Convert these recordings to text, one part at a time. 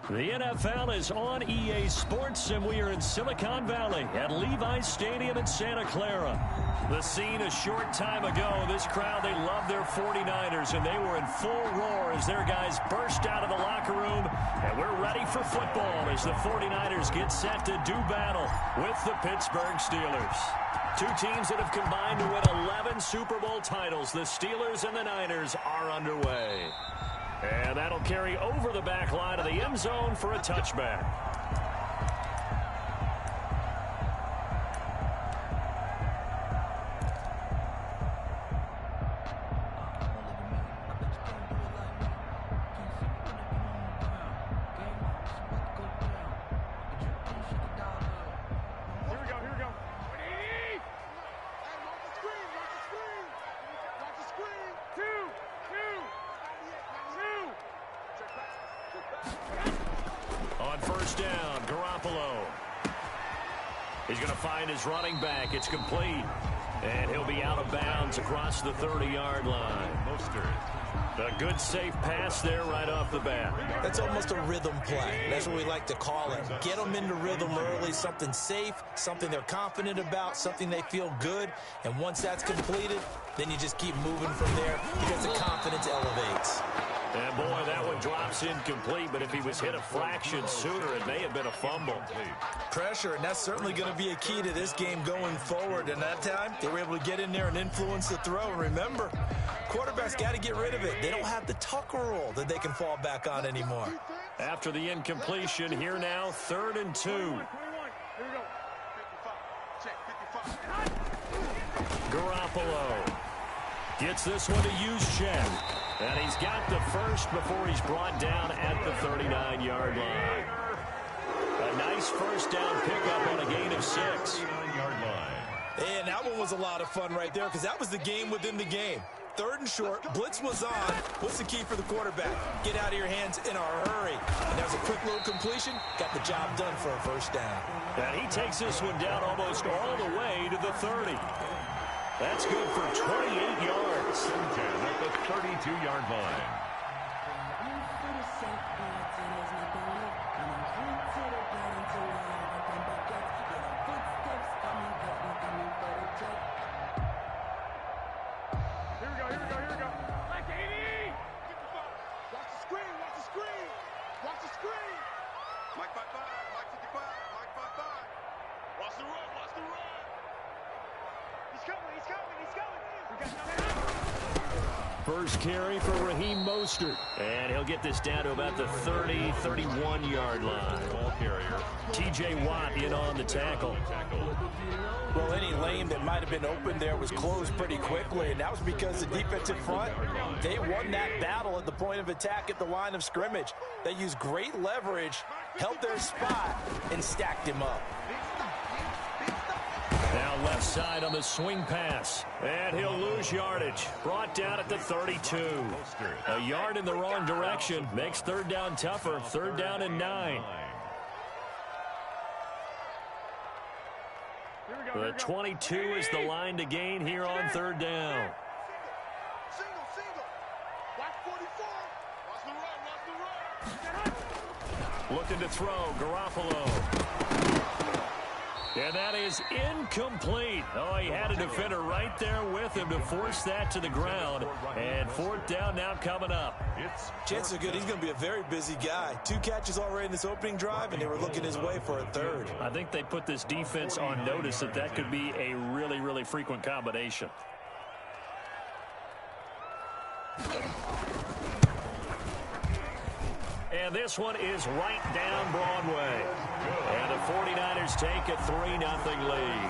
The NFL is on EA Sports, and we are in Silicon Valley at Levi's Stadium in Santa Clara. The scene a short time ago, this crowd, they love their 49ers, and they were in full roar as their guys burst out of the locker room. And we're ready for football as the 49ers get set to do battle with the Pittsburgh Steelers. Two teams that have combined to win 11 Super Bowl titles. The Steelers and the Niners are underway. And that'll carry over the back line of the end zone for a touchback. On first down, Garoppolo. He's going to find his running back. It's complete. And he'll be out of bounds across the 30-yard line. A good, safe pass there right off the bat. That's almost a rhythm play. That's what we like to call it. Get them into rhythm early, something safe, something they're confident about, something they feel good. And once that's completed, then you just keep moving from there because the confidence elevates. And boy, that one drops incomplete, but if he was hit a fraction sooner, it may have been a fumble. Pressure, and that's certainly going to be a key to this game going forward. And that time, they were able to get in there and influence the throw. And remember, quarterbacks got to get rid of it. They don't have the Tucker rule that they can fall back on anymore. After the incompletion, here now, 3rd and 2. Garoppolo gets this one to Juszczyk. And he's got the first before he's brought down at the 39-yard line. A nice first down pickup on a gain of 6. 39-yard line. And that one was a lot of fun right there because that was the game within the game. 3rd and short, blitz was on. What's the key for the quarterback? Get out of your hands in a hurry. And there's a quick little completion. Got the job done for a first down. And he takes this one down almost all the way to the 30. That's good for 28 yards. At the 32-yard line. Here we go. Like 80! Watch the screen. Watch the screen. Mike 5-5, Mike 55, Mike 5-5. Watch the run. He's coming. We got nothing. First carry for Raheem Mostert. And he'll get this down to about the 30, 31-yard line. Ball carrier. T.J. Watt in on the tackle. Well, any lane that might have been open there was closed pretty quickly, and that was because the defensive front, they won that battle at the point of attack at the line of scrimmage. They used great leverage, held their spot, and stacked him up. Now left side on the swing pass. And he'll lose yardage. Brought down at the 32. A yard in the wrong direction. Makes 3rd down tougher. 3rd down and 9. The 22 is the line to gain here on 3rd down. Single. Watch 44. Watch the run. Looking to throw. Garoppolo. And that is incomplete. Oh, he had a defender right there with him to force that to the ground. And 4th down now coming up. Chances are good he's going to be a very busy guy. 2 catches already in this opening drive, and they were looking his way for a 3rd. I think they put this defense on notice that could be a really, really frequent combination. And this one is right down Broadway. And the 49ers take a 3-0 lead.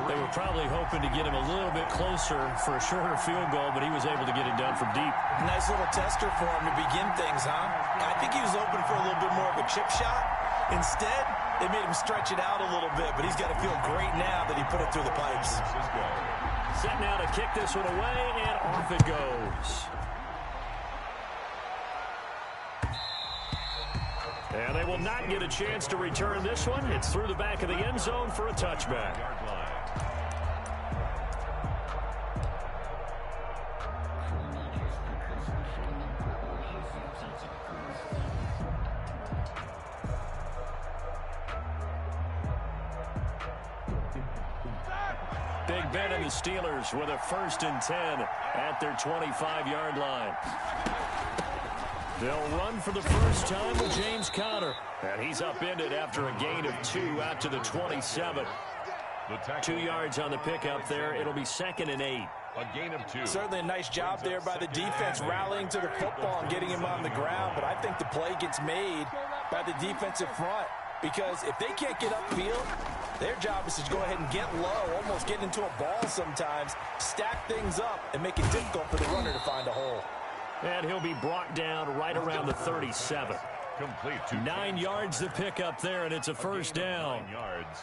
They were probably hoping to get him a little bit closer for a shorter field goal, but he was able to get it done from deep. Nice little tester for him to begin things, huh? I think he was open for a little bit more of a chip shot. Instead, they made him stretch it out a little bit, but he's got to feel great now that he put it through the pipes. Set now to kick this one away, and off it goes. And they will not get a chance to return this one. It's through the back of the end zone for a touchback. Big Ben and the Steelers with a 1st and 10 at their 25-yard line. They'll run for the first time with James Conner. And he's upended after a gain of 2 out to the 27. 2 yards on the pickup there. It'll be 2nd and 8. A gain of 2. Certainly a nice job there by the defense rallying to the football and getting him on the ground. But I think the play gets made by the defensive front. Because if they can't get upfield, their job is to go ahead and get low, almost get into a ball sometimes, stack things up, and make it difficult for the runner to find a hole. And he'll be brought down right around the 37. Complete to 9 yards to pick up there, and it's a 1st down. 9 yards.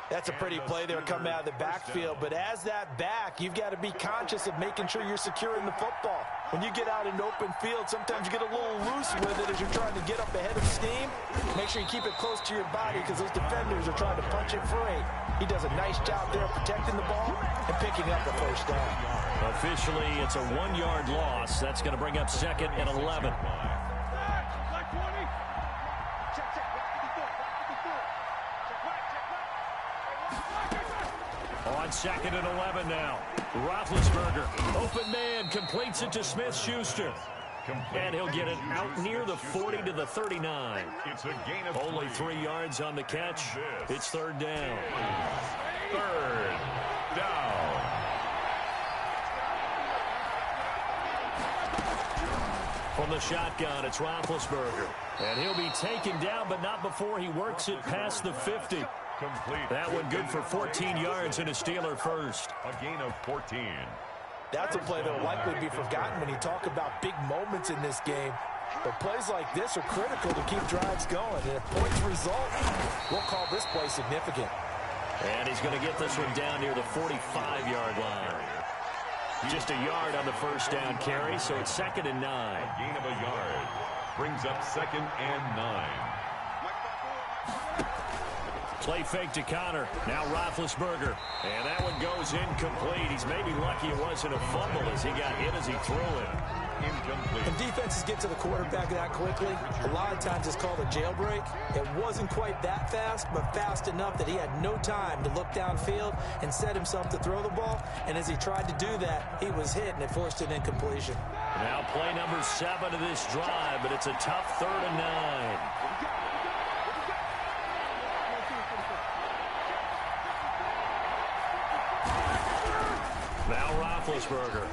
That's a pretty play there coming out of the backfield. But as that back, you've got to be conscious of making sure you're securing the football. When you get out in open field, sometimes you get a little loose with it as you're trying to get up ahead of steam. Make sure you keep it close to your body because those defenders are trying to punch it free. He does a nice job there protecting the ball and picking up the 1st down. Officially, it's a 1-yard loss. That's going to bring up 2nd and 11. On 2nd and 11 now. Roethlisberger, open man, completes it to Smith-Schuster. And he'll get it out near the 40 to the 39. It's a gain of Only 3 yards on the catch. It's 3rd down. 3rd down. From the shotgun, it's Roethlisberger. And he'll be taken down, but not before he works it past the 50. Complete. That one good for 14 yards and a Steeler first. A gain of 14. That's a play that will likely be forgotten when you talk about big moments in this game. But plays like this are critical to keep drives going. And if points result, we'll call this play significant. And he's going to get this one down near the 45-yard line. Just a yard on the 1st down carry, so it's 2nd and 9. A gain of a yard. Brings up 2nd and 9. Play fake to Conner. Now Roethlisberger. And that one goes incomplete. He's maybe lucky it wasn't a fumble as he got hit as he threw it. Incomplete. When defenses get to the quarterback that quickly, a lot of times it's called a jailbreak. It wasn't quite that fast, but fast enough that he had no time to look downfield and set himself to throw the ball. And as he tried to do that, he was hit, and it forced an incompletion. Now play number 7 of this drive, but it's a tough 3rd and 9. Now Roethlisberger.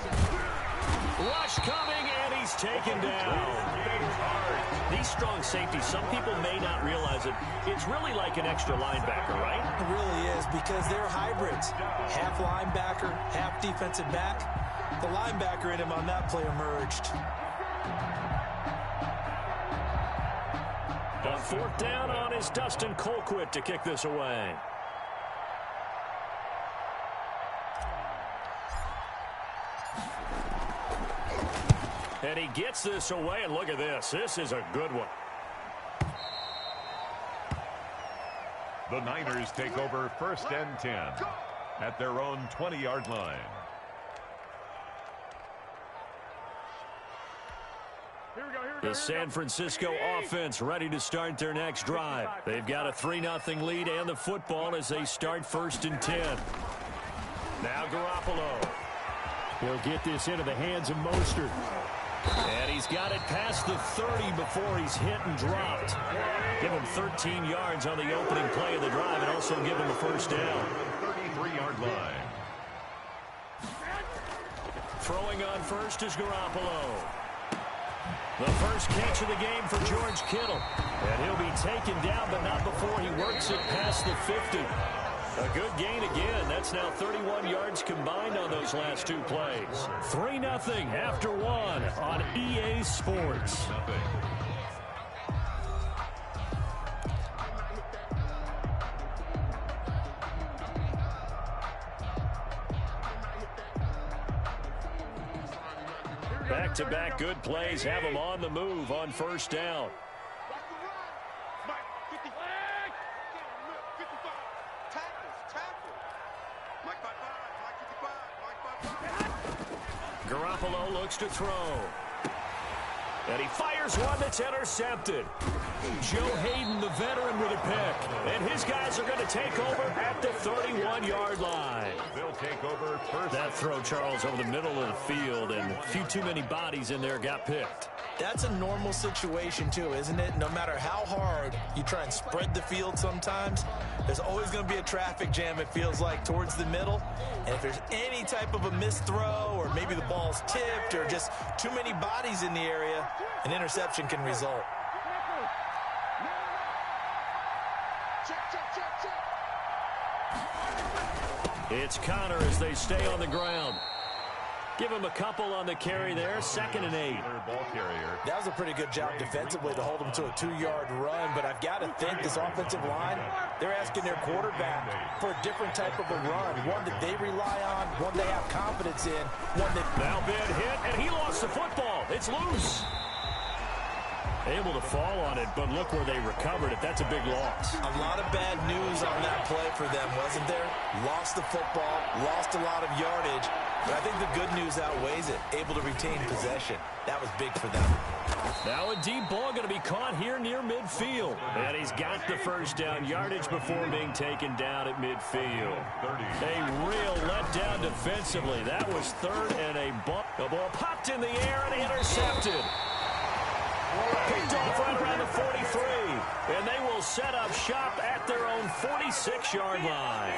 Rush coming, and he's taken down. These strong safeties, some people may not realize it. It's really like an extra linebacker, right? It really is, because they're hybrids. Half linebacker, half defensive back. The linebacker in him on that play emerged. On 4th down on is Dustin Colquitt to kick this away. And he gets this away, and look at this. This is a good one. The Niners take over 1st and 10 at their own 20-yard line. The San Francisco offense ready to start their next drive. They've got a 3-0 lead and the football as they start 1st and 10. Now Garoppolo. He'll get this into the hands of Mostert. And he's got it past the 30 before he's hit and dropped. Give him 13 yards on the opening play of the drive and also give him a 1st down. 33-yard line. Throwing on first is Garoppolo. The first catch of the game for George Kittle. And he'll be taken down, but not before he works it past the 50. A good gain again. That's now 31 yards combined on those last 2 plays. 3-0 after 1 on EA Sports. Back-to-back good plays have them on the move on 1st down. Garoppolo looks to throw. And he fires one that's intercepted. Joe Hayden, the veteran, with a pick. And his guys are going to take over at the 31-yard line. They'll take over first. That throw, Charles, over the middle of the field, and a few too many bodies in there got picked. That's a normal situation, too, isn't it? No matter how hard you try and spread the field sometimes, there's always going to be a traffic jam, it feels like, towards the middle. And if there's any type of a missed throw, or maybe the ball's tipped, or just too many bodies in the area, an interception can result. It's Connor as they stay on the ground. Give him a couple on the carry there. 2nd and 8. Ball carrier. That was a pretty good job defensively to hold him to a 2-yard run, but I've got to think this offensive line, they're asking their quarterback for a different type of a run, one that they rely on, one they have confidence in, one that... Now been hit, and he lost the football. It's loose. Able to fall on it, but look where they recovered it. That's a big loss. A lot of bad news on that play for them, wasn't there? Lost the football, lost a lot of yardage, but I think the good news outweighs it. Able to retain possession. That was big for them. Now a deep ball going to be caught here near midfield. And he's got the first down yardage before being taken down at midfield. A real letdown defensively. That was 3rd and a bump. The ball popped in the air and intercepted. Picked off right around the 43. And they will set up shop at their own 46-yard line.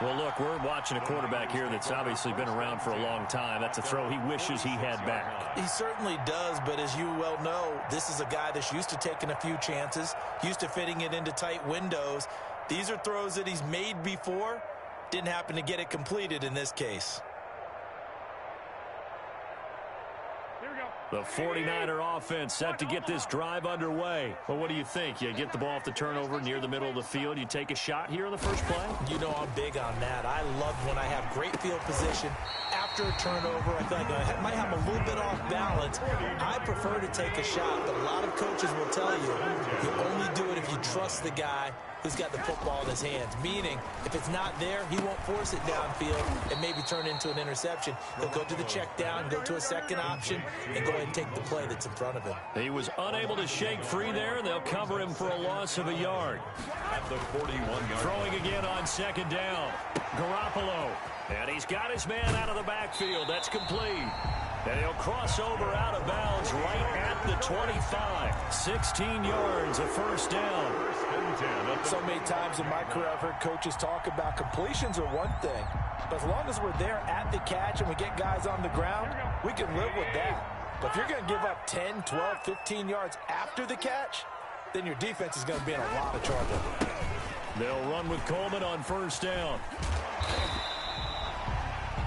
Well, look, we're watching a quarterback here that's obviously been around for a long time. That's a throw he wishes he had back. He certainly does, but as you well know, this is a guy that's used to taking a few chances, used to fitting it into tight windows. These are throws that he's made before. Didn't happen to get it completed in this case. The 49er offense set to get this drive underway. Well, what do you think? You get the ball off the turnover near the middle of the field. You take a shot here in the first play? You know I'm big on that. I love when I have great field position. After a turnover, I feel like I might have a little bit off balance. I prefer to take a shot, but a lot of coaches will tell you only do it if you trust the guy who's got the football in his hands. Meaning, if it's not there, he won't force it downfield and maybe turn into an interception. He'll go to the check down, go to a second option, and go ahead and take the play that's in front of him. He was unable to shake free there, and they'll cover him for a loss of a yard. At the 41-yard. Throwing again on 2nd down. Garoppolo. And he's got his man out of the backfield. That's complete. And he'll cross over out of bounds right at the 25. 16 yards, a first down. So many times in my career I've heard coaches talk about completions are one thing, but as long as we're there at the catch and we get guys on the ground, we can live with that. But if you're going to give up 10, 12, 15 yards after the catch, then your defense is going to be in a lot of trouble. They'll run with Coleman on first down.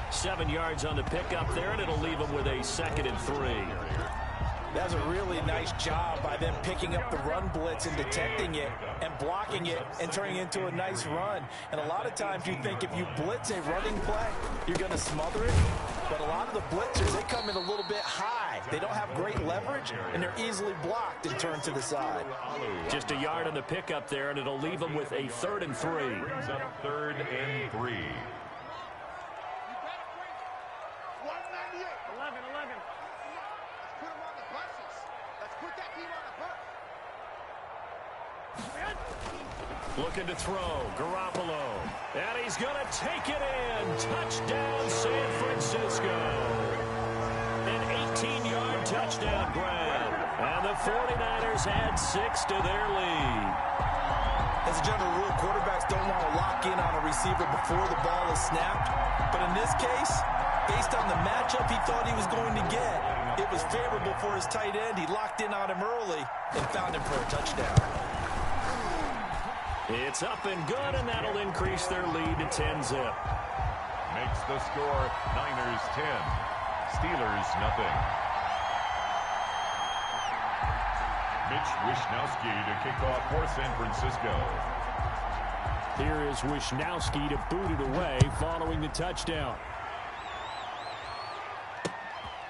7 yards on the pickup there, and it'll leave them with a 2nd and 3. That's a really nice job by them picking up the run blitz and detecting it and blocking it and turning it into a nice run. And a lot of times you think if you blitz a running play, you're going to smother it. But a lot of the blitzers, they come in a little bit high. They don't have great leverage, and they're easily blocked and turned to the side. Just a yard on the pickup there, and it'll leave them with a 3rd and 3. Brings up 3rd and 3. 11. Let's put him on the buses. Let's put that team on the bus. Looking to throw. Garoppolo. And he's going to take it in. Touchdown, San Francisco. An 18-yard touchdown grab. And the 49ers add 6 to their lead. As a general rule, quarterbacks don't want to lock in on a receiver before the ball is snapped. But in this case, based on the matchup he thought he was going to get, it was favorable for his tight end. He locked in on him early and found him for a touchdown. It's up and good, and that'll increase their lead to 10-zip. Makes the score Niners 10, Steelers nothing. Mitch Wishnowsky to kick off for San Francisco. Here is Wishnowsky to boot it away following the touchdown.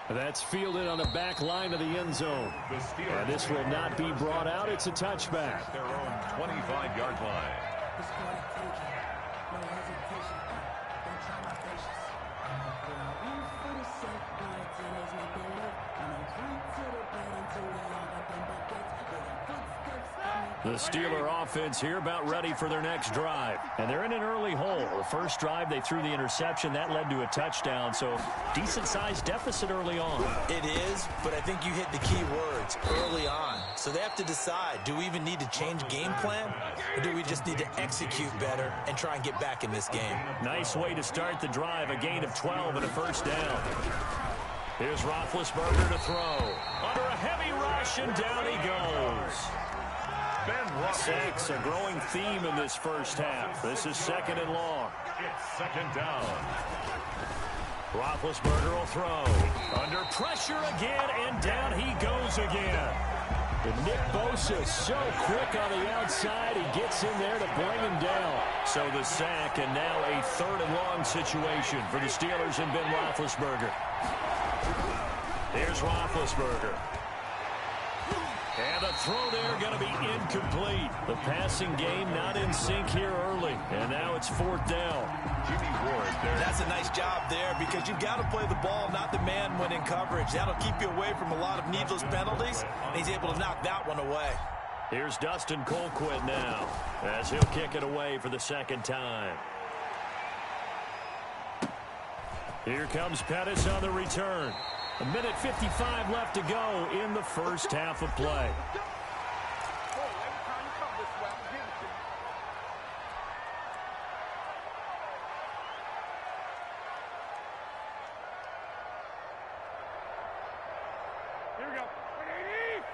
That's fielded on the back line of the end zone. And this will not be brought out. It's a touchback. Their own 25-yard line. The Steeler offense here about ready for their next drive. And they're in an early hole. The first drive, they threw the interception. That led to a touchdown. So decent-sized deficit early on. It is, but I think you hit the key words, early on. So they have to decide, do we even need to change game plan? Or do we just need to execute better and try and get back in this game? Nice way to start the drive. A gain of 12 and a first down. Here's Roethlisberger to throw. Under a heavy rush, and down he goes. Sacks, a growing theme in this first half. This is second and long. It's second down. Roethlisberger will throw. Under pressure again, and down he goes again. And Nick Bosa so quick on the outside, he gets in there to bring him down. So the sack, and now a third and long situation for the Steelers and Ben Roethlisberger. Here's Roethlisberger. And the throw there going to be incomplete. The passing game not in sync here early. And now it's fourth down. Jimmy Ward there. That's a nice job there because you've got to play the ball, not the man when in coverage. That'll keep you away from a lot of needless penalties. And he's able to knock that one away. Here's Dustin Colquitt now as he'll kick it away for the second time. Here comes Pettis on the return. 1:55 left to go in the first half of play.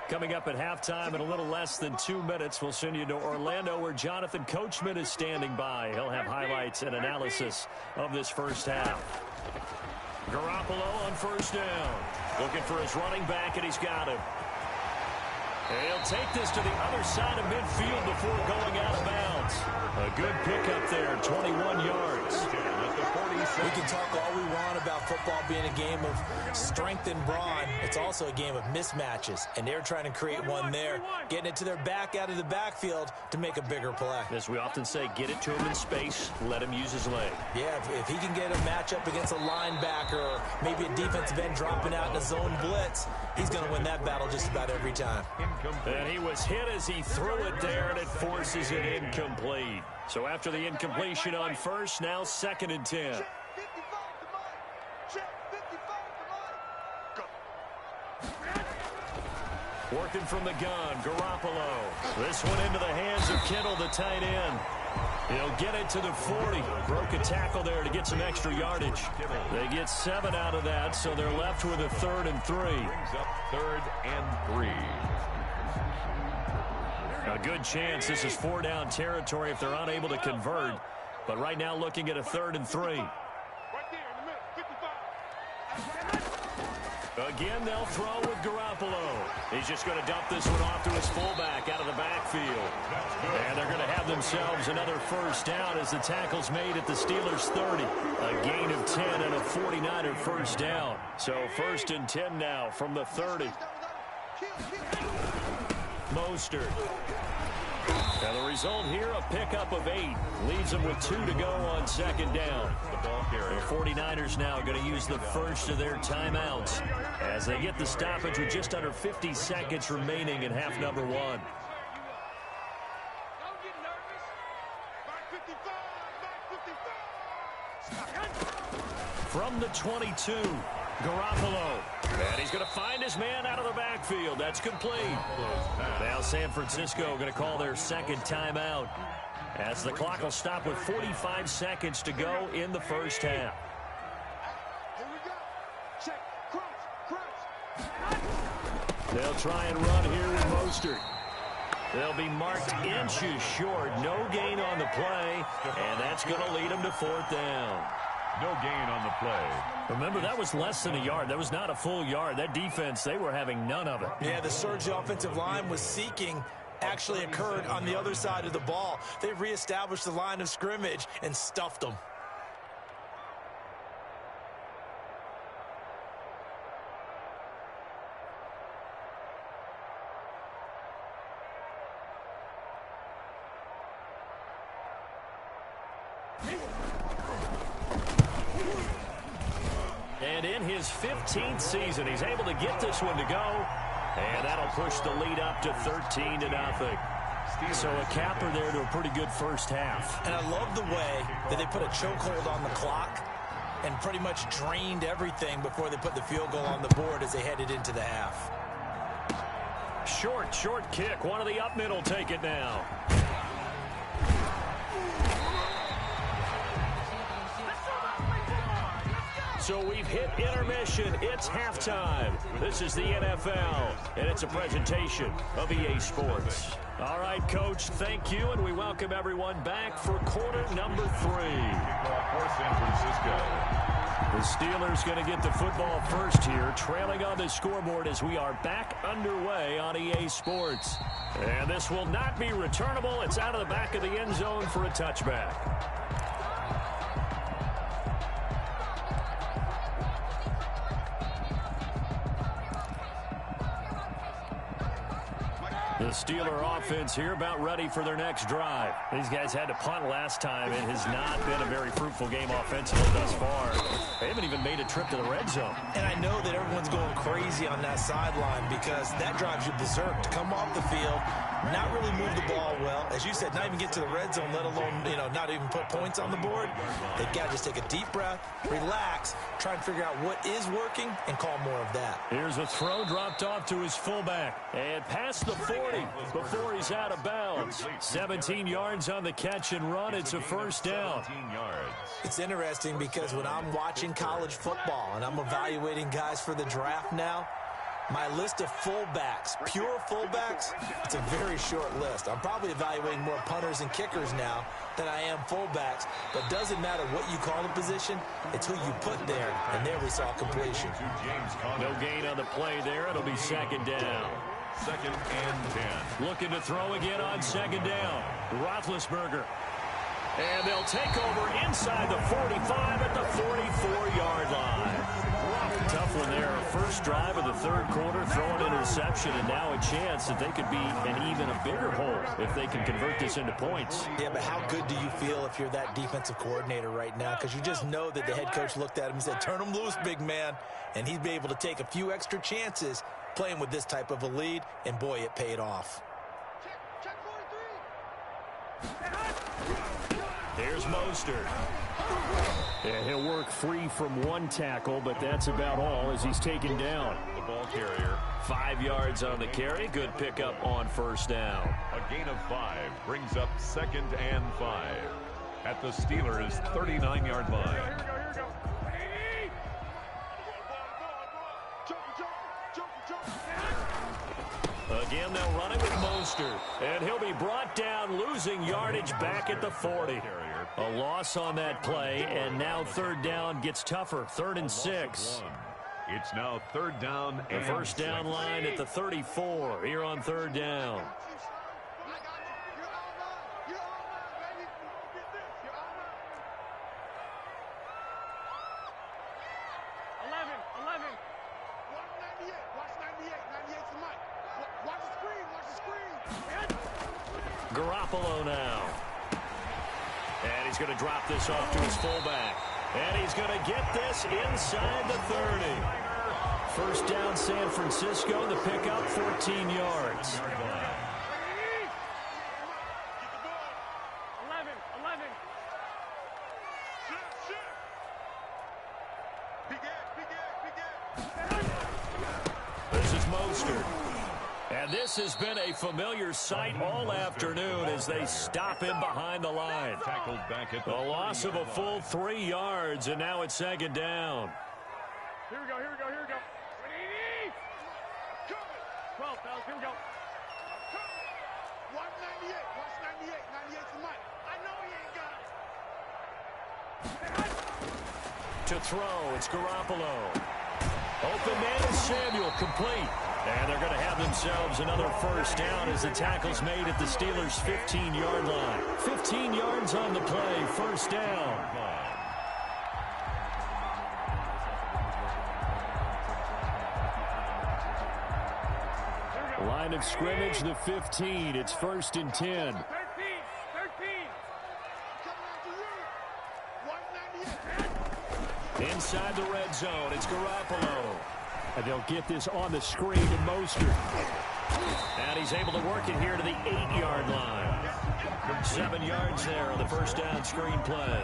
Coming up at halftime in a little less than 2 minutes, we'll send you to Orlando where Jonathan Coachman is standing by. He'll have highlights and analysis of this first half. Garoppolo on first down. Looking for his running back, and he's got him. And he'll take this to the other side of midfield before going out of bounds. A good pickup there, 21 yards. We can talk all we want about football being a game of strength and brawn. It's also a game of mismatches, and they're trying to create one there, getting it to their back out of the backfield to make a bigger play. As we often say, get it to him in space, let him use his leg. Yeah, if he can get a matchup against a linebacker or maybe a defensive end dropping out in a zone blitz, he's going to win that battle just about every time. And he was hit as he threw it there, and it forces it incomplete. So after the incompletion on first, now second and 10. Working from the gun, Garoppolo. This one into the hands of Kittle, the tight end. He'll get it to the 40. Broke a tackle there to get some extra yardage. They get 7 out of that, so they're left with a 3rd and 3. Brings up 3rd and 3. A good chance this is 4-down territory if they're unable to convert. But right now looking at a 3rd and 3. Again, they'll throw with Garoppolo. He's just going to dump this one off to his fullback out of the backfield. And they're going to have themselves another first down as the tackle's made at the Steelers' 30. A gain of 10 and a 49er first down. So 1st and 10 now from the 30. Mostert. Now the result here, a pickup of 8. Leaves them with 2 to go on 2nd down. The 49ers now going to use the first of their timeouts as they get the stoppage with just under 50 seconds remaining in half number 1. From the 22, Garoppolo. And he's going to find his man out of the backfield. That's complete. Now San Francisco going to call their second timeout as the clock will stop with 45 seconds to go in the first half. They'll try and run here with Mostert. They'll be marked inches short. No gain on the play, and that's going to lead them to 4th down. No gain on the play. Remember, that was less than a yard. That was not a full yard. That defense, they were having none of it. Yeah, the surge the offensive line was seeking actually occurred on the other side of the ball. They reestablished the line of scrimmage and stuffed them. And in his 15th season, he's able to get this one to go. And that'll push the lead up to 13-0. Steelers. So a capper there to a pretty good first half. And I love the way that they put a chokehold on the clock and pretty much drained everything before they put the field goal on the board as they headed into the half. Short kick. One of the up middle take it now. So we've hit intermission. It's halftime. This is the NFL, and it's a presentation of EA Sports. All right, Coach, thank you, and we welcome everyone back for quarter number 3. For San Francisco. The Steelers going to get the football first here, trailing on the scoreboard as we are back underway on EA Sports. And this will not be returnable. It's out of the back of the end zone for a touchback. The Steeler offense here about ready for their next drive. These guys had to punt last time. It has not been a very fruitful game offensively thus far. They haven't even made a trip to the red zone. And I know that everyone's going crazy on that sideline because that drives you berserk to come off the field, not really move the ball well. As you said, not even get to the red zone, let alone, not even put points on the board. They've got to just take a deep breath, relax, try and figure out what is working, and call more of that. Here's a throw dropped off to his fullback. And past the 40 before he's out of bounds. 17 yards on the catch and run. It's a first down. 17 yards. It's interesting because when I'm watching college football and I'm evaluating guys for the draft now, my list of fullbacks, pure fullbacks, it's a very short list. I'm probably evaluating more punters and kickers now than I am fullbacks, but doesn't matter what you call the position, it's who you put there, and there we saw completion. No gain on the play there. It'll be second down. Second and 10. Looking to throw again on second down. Roethlisberger. And they'll take over inside the 45 at the 44-yard line. Tough one there. First drive of the third quarter, throwing interception, and now a chance that they could be in even a bigger hole if they can convert this into points. Yeah, but how good do you feel if you're that defensive coordinator right now? Because you just know that the head coach looked at him and said, turn him loose, big man. And he'd be able to take a few extra chances playing with this type of a lead, and boy, it paid off. Here's Mostert. And he'll work free from one tackle, but that's about all as he's taken down. The ball carrier. 5 yards on the carry. Good pickup on first down. A gain of 5 brings up second and 5 at the Steelers' 39-yard line. Here we go. Again, they'll run it with Mostert. And he'll be brought down, losing yardage back at the 40. A loss on that play, and now third down gets tougher. 3rd and 6. It's now third down The and first down 6. line at the 34 here on third down. Garoppolo now. And he's going to drop this off to his fullback. And he's going to get this inside the 30. First down, San Francisco. The pickup, 14 yards. 11. This is Mostert. And this has been a familiar sight all afternoon as they stop him behind the line. Tackled back at the A loss of a full 3 yards, and now it's second down. Here we go. 12, fellas, here we go. 198. Watch 98. 98's the mic. I know he ain't got it. To throw, it's Garoppolo. Open man is Samuel, complete. And they're going to have themselves another first down as the tackle's made at the Steelers' 15-yard line. 15 yards on the play, first down. Line of scrimmage, the 15. It's 1st and 10. 13. Inside the red zone, it's Garoppolo. And they'll get this on the screen to Mostert. And he's able to work it here to the 8-yard line. 7 yards there on the first down screen play.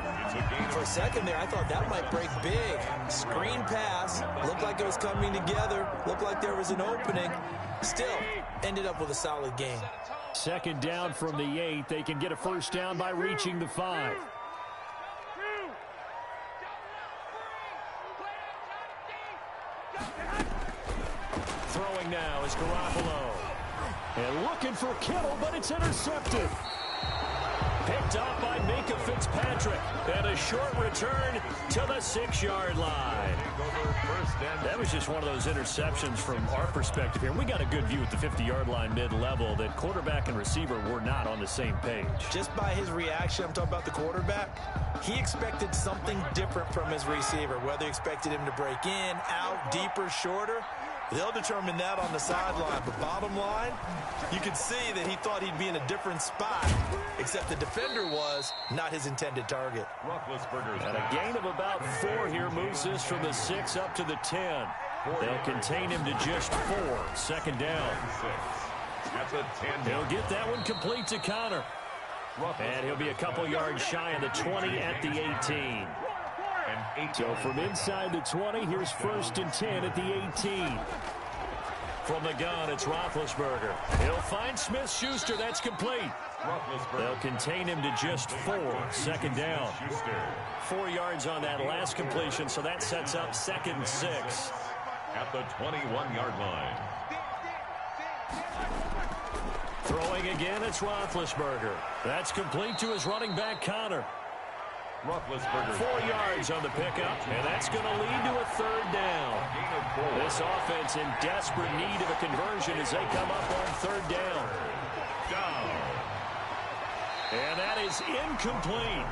For a second there, I thought that might break big. Screen pass. Looked like it was coming together. Looked like there was an opening. Still, ended up with a solid gain. Second down from the 8. They can get a first down by reaching the 5. Throwing now is Garoppolo. And looking for Kittle, but it's intercepted. Picked up by Minka Fitzpatrick. And a short return to the 6-yard line. That was just one of those interceptions from our perspective here. We got a good view at the 50-yard line mid-level that quarterback and receiver were not on the same page. Just by his reaction, I'm talking about the quarterback, he expected something different from his receiver, whether he expected him to break in, out, deeper, shorter. They'll determine that on the sideline. But bottom line, you can see that he thought he'd be in a different spot, except the defender was not his intended target. And a gain of about 4 here moves this from the 6 up to the 10. They'll contain him to just 4. Second down. He'll get that one complete to Connor. And he'll be a couple yards shy of the 20 at the 18. So from inside the 20, here's 1st and 10 at the 18. From the gun, it's Roethlisberger. He'll find Smith-Schuster. That's complete. They'll contain him to just 4. Second down. 4 yards on that last completion, so that sets up 2nd and 6. At the 21-yard line. Throwing again, it's Roethlisberger. That's complete to his running back, Connor. 4 yards on the pickup, and that's going to lead to a 3rd down. This offense in desperate need of a conversion as they come up on 3rd down. And that is incomplete.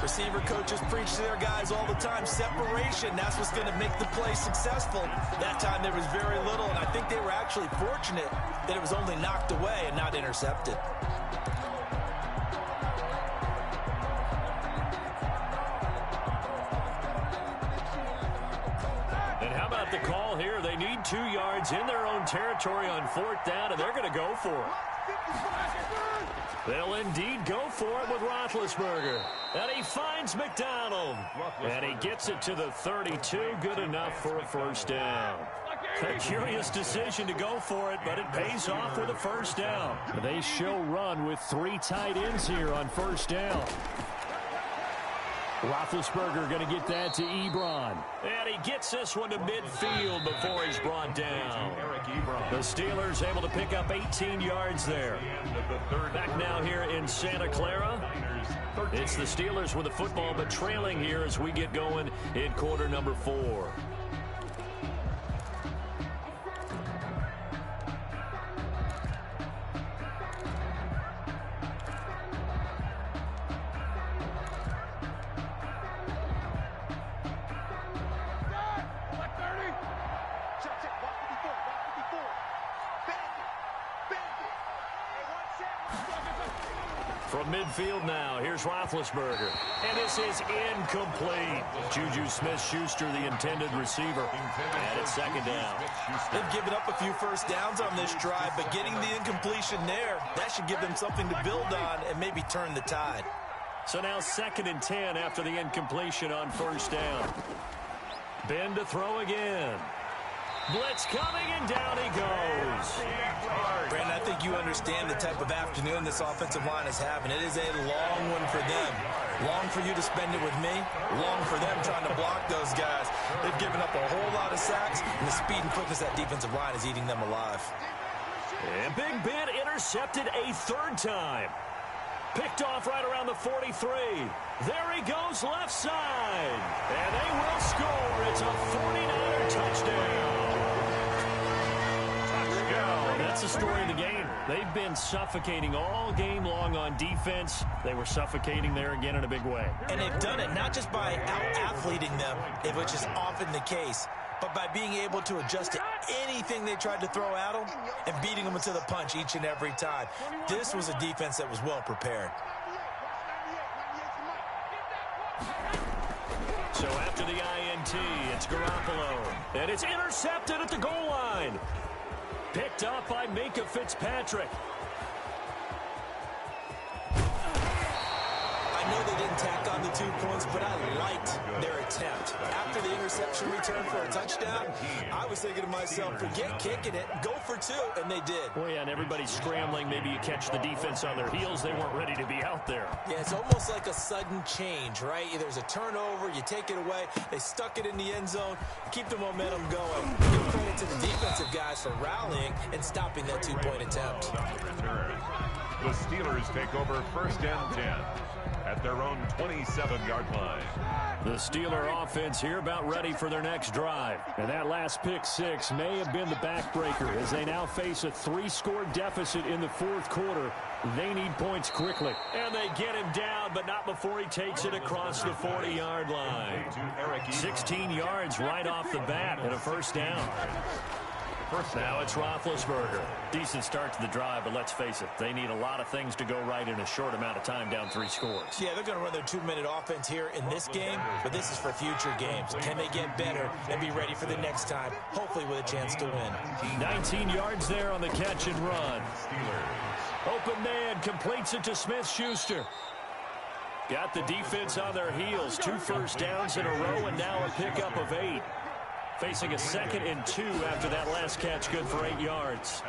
Receiver coaches preach to their guys all the time. Separation, that's what's going to make the play successful. That time there was very little, and I think they were actually fortunate that it was only knocked away and not intercepted. The call here, they need 2 yards in their own territory on 4th down, and they're going to go for it. They'll indeed go for it with Roethlisberger. And he finds McDonald. And he gets it to the 32. Good enough for a first down. A curious decision to go for it, but it pays off with a first down. They show run with 3 tight ends here on first down. Roethlisberger going to get that to Ebron. And he gets this one to midfield before he's brought down. The Steelers able to pick up 18 yards there. Back now here in Santa Clara. It's the Steelers with the football, but trailing here as we get going in quarter number 4. From midfield now, here's Roethlisberger. And this is incomplete. Juju Smith-Schuster, the intended receiver. And it's 2nd down. They've given up a few first downs on this drive, but getting the incompletion there, that should give them something to build on and maybe turn the tide. So now 2nd and 10 after the incompletion on first down. Ben to throw again. Blitz coming, and down he goes. Brandon, I think you understand the type of afternoon this offensive line is having. It is a long one for them. Long for you to spend it with me. Long for them trying to block those guys. They've given up a whole lot of sacks, and the speed and quickness of that defensive line is eating them alive. And Big Ben intercepted a 3rd time. Picked off right around the 43. There he goes left side. And they will score. It's a 49er touchdown. That's the story of the game. They've been suffocating all game long on defense. They were suffocating there again in a big way. And they've done it not just by out-athleting them, which is often the case, but by being able to adjust to anything they tried to throw at them and beating them to the punch each and every time. This was a defense that was well prepared. So after the INT, it's Garoppolo. And it's intercepted at the goal line. Picked up by Minka Fitzpatrick. I know they didn't tack on the 2 points, but I liked their attempt. After the interception return for a touchdown, I was thinking to myself, forget kicking it, go for 2, and they did. Well, yeah, and everybody's scrambling. Maybe you catch the defense on their heels. They weren't ready to be out there. Yeah, it's almost like a sudden change, right? There's a turnover, you take it away, they stuck it in the end zone, keep the momentum going. Give credit to the defensive guys for rallying and stopping that 2-point attempt. The Steelers take over first and 10 at their own 27-yard line. The Steeler offense here about ready for their next drive. And that last pick six may have been the backbreaker as they now face a 3-score deficit in the fourth quarter. They need points quickly. And they get him down, but not before he takes it across the 40-yard line. 16 yards right off the bat and a first down. Now it's Roethlisberger. Decent start to the drive, but let's face it, they need a lot of things to go right in a short amount of time down 3 scores. Yeah, they're going to run their 2-minute offense here in this game, but this is for future games. Can they get better and be ready for the next time, hopefully with a chance to win? 19 yards there on the catch and run. Open man completes it to Smith-Schuster. Got the defense on their heels. 2 first downs in a row and now a pickup of 8. Facing a 2nd and 2 after that last catch, good for 8 yards.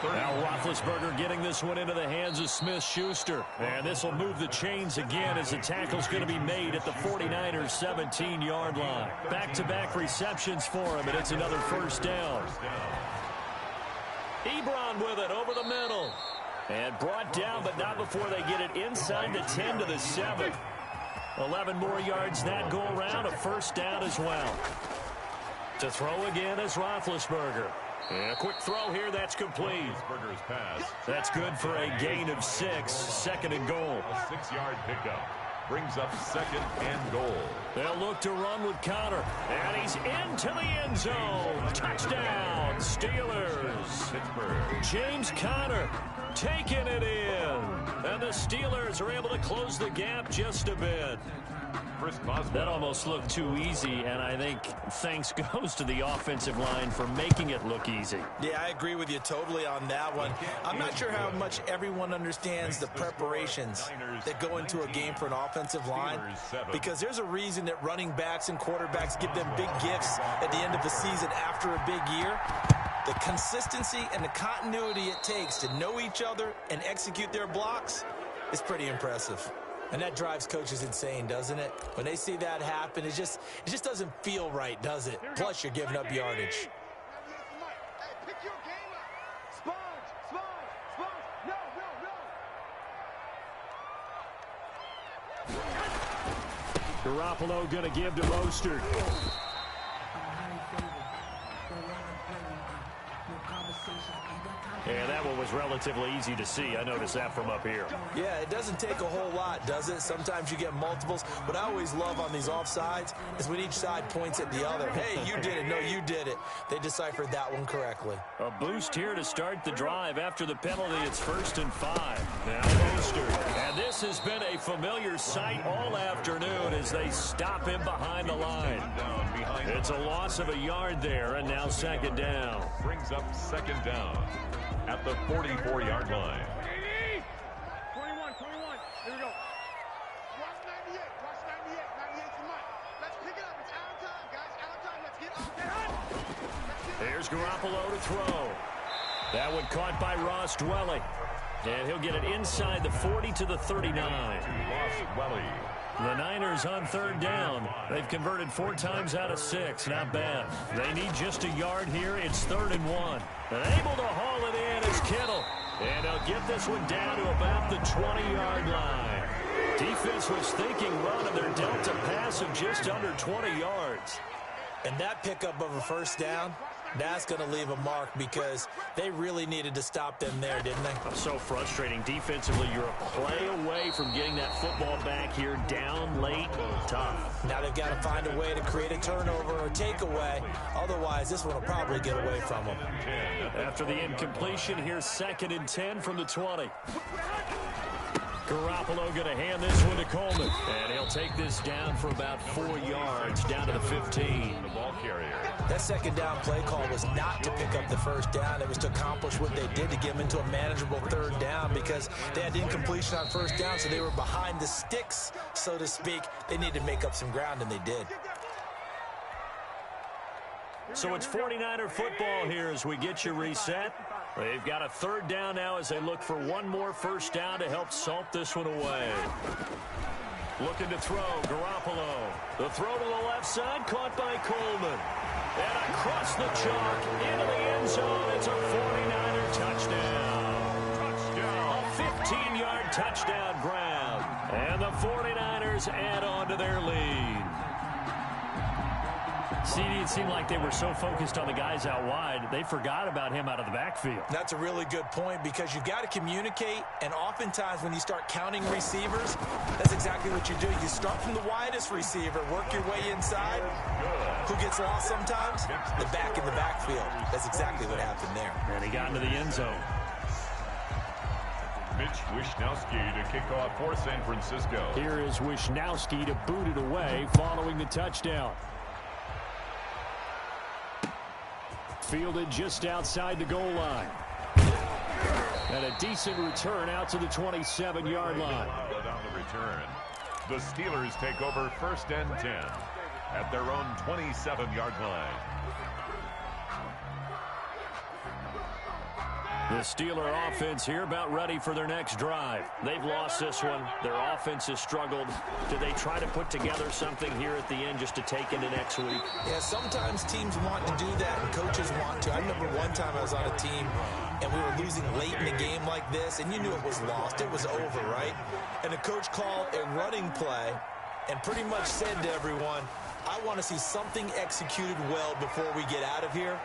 Now Roethlisberger getting this one into the hands of Smith-Schuster. And this will move the chains again as the tackle's going to be made at the 49ers' 17-yard line. Back-to-back receptions for him, and it's another first down. Ebron with it over the middle. And brought down, but not before they get it inside the 10 to the 7. 11 more yards that go around, a first down as well. To throw again is Roethlisberger. And a quick throw here, that's complete. That's good for a gain of 6, 2nd and goal. A 6-yard pickup brings up 2nd and goal. They'll look to run with Connor. And he's into the end zone. Touchdown, Steelers. Pittsburgh. James Conner taking it in. And the Steelers are able to close the gap just a bit. That almost looked too easy, and I think thanks goes to the offensive line for making it look easy. Yeah, I agree with you totally on that one. I'm not sure how much everyone understands the preparations that go into a game for an offensive line, because there's a reason that running backs and quarterbacks give them big gifts at the end of the season after a big year. The consistency and the continuity it takes to know each other and execute their blocks is pretty impressive. And that drives coaches insane, doesn't it? When they see that happen, it just doesn't feel right, does it? Plus, you're giving up yardage. Hey, pick your game up. Sponge. No. Garoppolo going to give to Mostert. And that one was relatively easy to see. I noticed that from up here. Yeah, it doesn't take a whole lot, does it? Sometimes you get multiples. What I always love on these offsides is when each side points at the other. Hey, you did it. No, you did it. They deciphered that one correctly. A boost here to start the drive after the penalty. It's 1st and 5. Now Mostert. And this has been a familiar sight all afternoon as they stop him behind the line. It's a loss of a yard there, and now 2nd down. Brings up 2nd down at the 44-yard line. 21. Here we go. Watch 98. 98's the mic. Let's pick it up. It's out of time, guys. Out of time. Let's get up. Here's Garoppolo to throw. That one caught by Ross Dwelly. And he'll get it inside the 40 to the 39. Ross Dwelly. The Niners on 3rd down. They've converted 4 times out of 6. Not bad. They need just a yard here. It's 3rd and 1. And able to haul it in is Kittle. And he'll get this one down to about the 20-yard line. Defense was thinking run, and they're dealt a pass of just under 20 yards. And that pickup of a first down, that's going to leave a mark because they really needed to stop them there, didn't they? So frustrating. Defensively, you're a play away from getting that football back here down late. Tough. Now they've got to find a way to create a turnover or takeaway. Otherwise, this one will probably get away from them. After the incompletion, here's 2nd and 10 from the 20. Garoppolo going to hand this one to Coleman. And he'll take this down for about 4 yards, down to the 15. The ball carrier. That second down play call was not to pick up the first down. It was to accomplish what they did to get them into a manageable third down because they had incompletion on first down, so they were behind the sticks, so to speak. They needed to make up some ground, and they did. So it's 49er football here as we get you reset. They've got a third down now as they look for one more first down to help salt this one away. Looking to throw, Garoppolo. The throw to the left side, caught by Coleman. And across the chalk, into the end zone. It's a 49er touchdown. A 15-yard touchdown grab. And the 49ers add on to their lead. CD, it seemed like they were so focused on the guys out wide, they forgot about him out of the backfield. That's a really good point because you've got to communicate, and oftentimes when you start counting receivers, that's exactly what you do. You start from the widest receiver, work your way inside. Who gets lost sometimes? The back in the backfield. That's exactly what happened there. And he got into the end zone. Mitch Wishnowsky to kick off for San Francisco. Here is Wishnowsky to boot it away following the touchdown. Fielded just outside the goal line. And a decent return out to the 27-yard line. On the return, the Steelers take over 1st and 10 at their own 27-yard line. The Steeler offense here about ready for their next drive. They've lost this one. Their offense has struggled. Do they try to put together something here at the end just to take into next week? Yeah, sometimes teams want to do that and coaches want to. I remember one time I was on a team and we were losing late in a game like this, and you knew it was lost. It was over, right? And the coach called a running play and pretty much said to everyone, I want to see something executed well before we get out of here.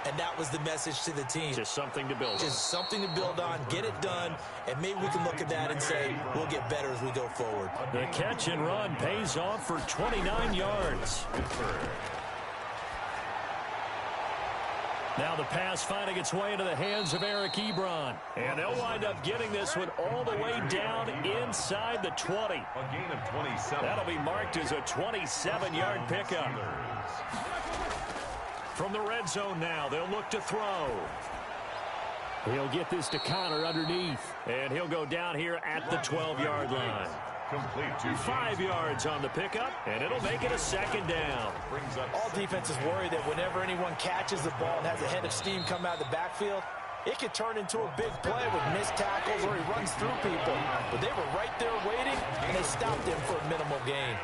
And that was the message to the team. Just something to build on. Just something to build on, get it done, and maybe we can look at that and say we'll get better as we go forward. The catch and run pays off for 29 yards. Now the pass finding its way into the hands of Eric Ebron. And they'll wind up getting this one all the way down inside the 20. A gain of 27. That'll be marked as a 27-yard pickup. From the red zone now, they'll look to throw. He'll get this to Connor underneath. And he'll go down here at the 12-yard line. Complete to 5 yards on the pickup, and it'll make it a second down. All defenses worry that whenever anyone catches the ball and has a head of steam come out of the backfield, it could turn into a big play with missed tackles or he runs through people. But they were right there waiting, and they stopped him for a minimal gain.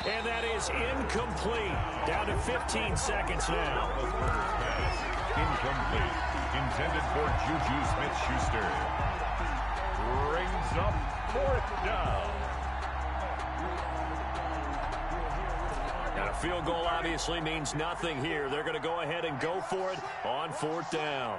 And that is incomplete. Down to 15 seconds now. Incomplete. Intended for Juju Smith-Schuster. Brings up 4th down. And a field goal obviously means nothing here. They're going to go ahead and go for it on 4th down.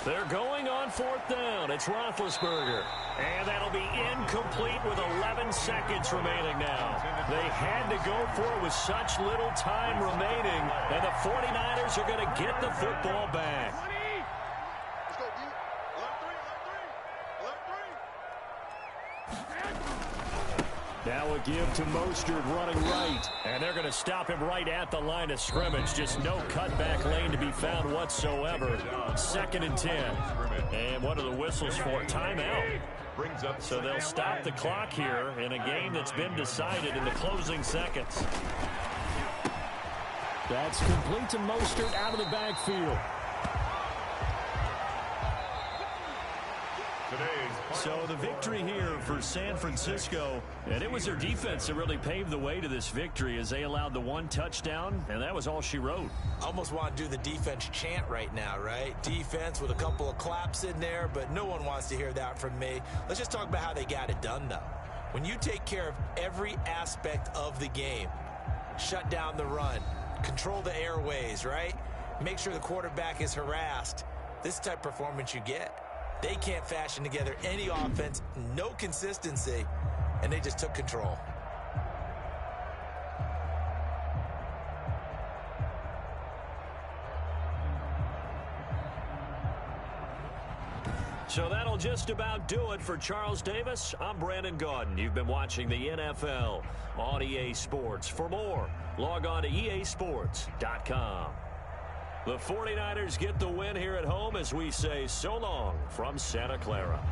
They're going on 4th down. It's Roethlisberger. And that'll be incomplete with 11 seconds remaining now. They had to go for it with such little time remaining. And the 49ers are going to get the football back. Let's go, D. 11-3. Now a give to Mostert running right. And they're going to stop him right at the line of scrimmage. Just no cutback lane to be found whatsoever. 2nd and 10. And what are the whistles for? Timeout. So they'll stop the clock here in a game that's been decided in the closing seconds. That's complete to Mostert out of the backfield. So the victory here for San Francisco, and it was their defense that really paved the way to this victory as they allowed the 1 touchdown, and that was all she wrote. I almost want to do the defense chant right now, right? Defense with a couple of claps in there, but no one wants to hear that from me. Let's just talk about how they got it done, though. When you take care of every aspect of the game, shut down the run, control the airways, right? Make sure the quarterback is harassed. This is the type of performance you get. They can't fashion together any offense, no consistency, and they just took control. That'll just about do it for Charles Davis. I'm Brandon Gaudin. You've been watching the NFL on EA Sports. For more, log on to easports.com. The 49ers get the win here at home as we say so long from Santa Clara.